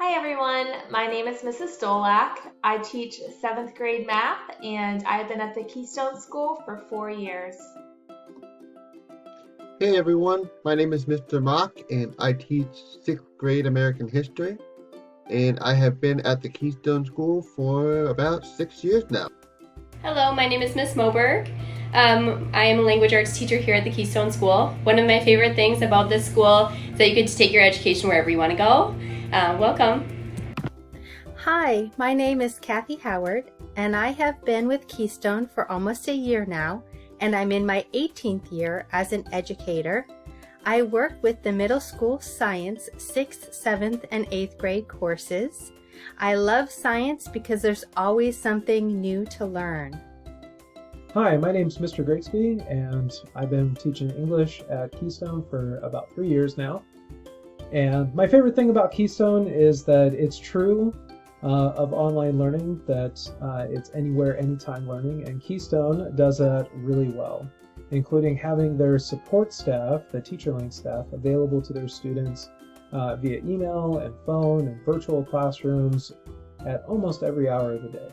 Hi everyone, my name is Mrs. Stolak. I teach 7th grade math and I've been at the Keystone School for 4 years. Hey everyone, my name is Mr. Mock and I teach 6th grade American history and I have been at the Keystone School for about 6 years now. Hello, my name is Miss Moberg. I am a language arts teacher here at the Keystone School. One of my favorite things about this school is that you get to take your education wherever you want to go. Welcome. Hi, my name is Kathy Howard, and I have been with Keystone for almost a year now, and I'm in my 18th year as an educator. I work with the middle school science 6th, 7th, and 8th grade courses. I love science because there's always something new to learn. Hi, my name's Mr. Grigsby, and I've been teaching English at Keystone for about 3 years now. And my favorite thing about Keystone is that it's true of online learning, that it's anywhere, anytime learning, and Keystone does that really well, including having their support staff, the TeacherLink staff, available to their students via email and phone and virtual classrooms at almost every hour of the day.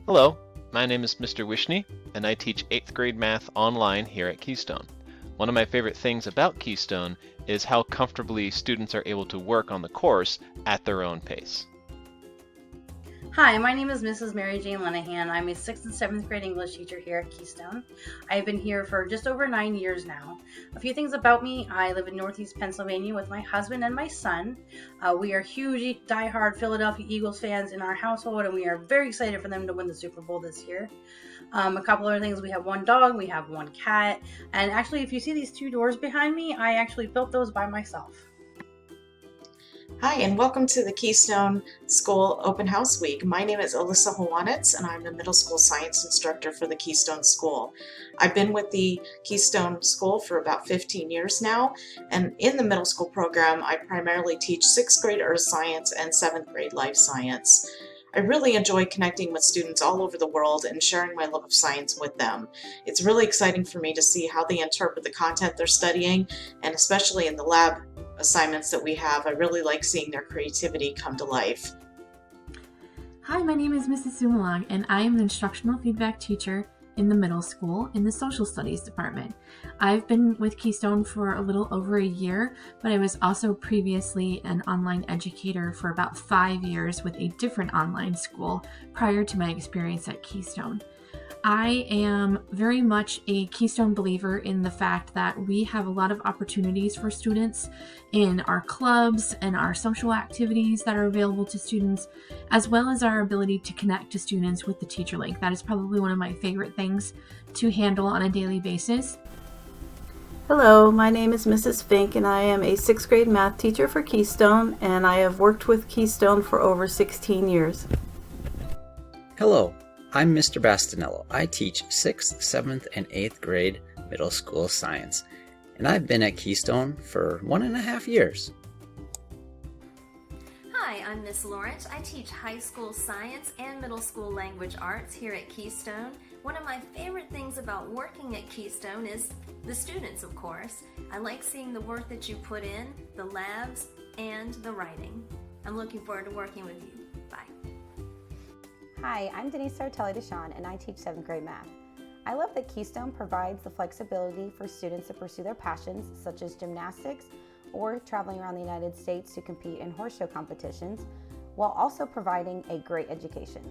Hello, my name is Mr. Wishney, and I teach 8th grade math online here at Keystone. One of my favorite things about Keystone is how comfortably students are able to work on the course at their own pace. Hi, my name is Mrs. Mary Jane Lenahan. I'm a 6th and 7th grade English teacher here at Keystone. I've been here for just over 9 years now. A few things about me: I live in Northeast Pennsylvania with my husband and my son. We are huge, diehard Philadelphia Eagles fans in our household, and we are very excited for them to win the Super Bowl this year. A couple other things: we have one dog, we have one cat, and actually, if you see these two doors behind me, I actually built those by myself. Hi, and welcome to the Keystone School Open House Week. My name is Alyssa Hawanitz, and I'm the middle school science instructor for the Keystone School. I've been with the Keystone School for about 15 years now, and in the middle school program, I primarily teach 6th grade earth science and 7th grade life science. I really enjoy connecting with students all over the world and sharing my love of science with them. It's really exciting for me to see how they interpret the content they're studying, and especially in the lab assignments that we have, I really like seeing their creativity come to life. Hi, my name is Mrs. Sumalang, and I am an instructional feedback teacher in the middle school in the social studies department. I've been with Keystone for a little over a year, but I was also previously an online educator for about 5 years with a different online school prior to my experience at Keystone. I am very much a Keystone believer in the fact that we have a lot of opportunities for students in our clubs and our social activities that are available to students, as well as our ability to connect to students with the TeacherLink. That is probably one of my favorite things to handle on a daily basis. Hello, my name is Mrs. Fink, and I am a 6th grade math teacher for Keystone, and I have worked with Keystone for over 16 years. Hello, I'm Mr. Bastinello. I teach 6th, 7th, and 8th grade middle school science, and I've been at Keystone for 1.5 years. Hi, I'm Miss Lawrence. I teach high school science and middle school language arts here at Keystone. One of my favorite things about working at Keystone is the students, of course. I like seeing the work that you put in, the labs, and the writing. I'm looking forward to working with you. Bye. Hi, I'm Denise Sartelli-Deshawn, and I teach 7th grade math. I love that Keystone provides the flexibility for students to pursue their passions, such as gymnastics or traveling around the United States to compete in horse show competitions, while also providing a great education.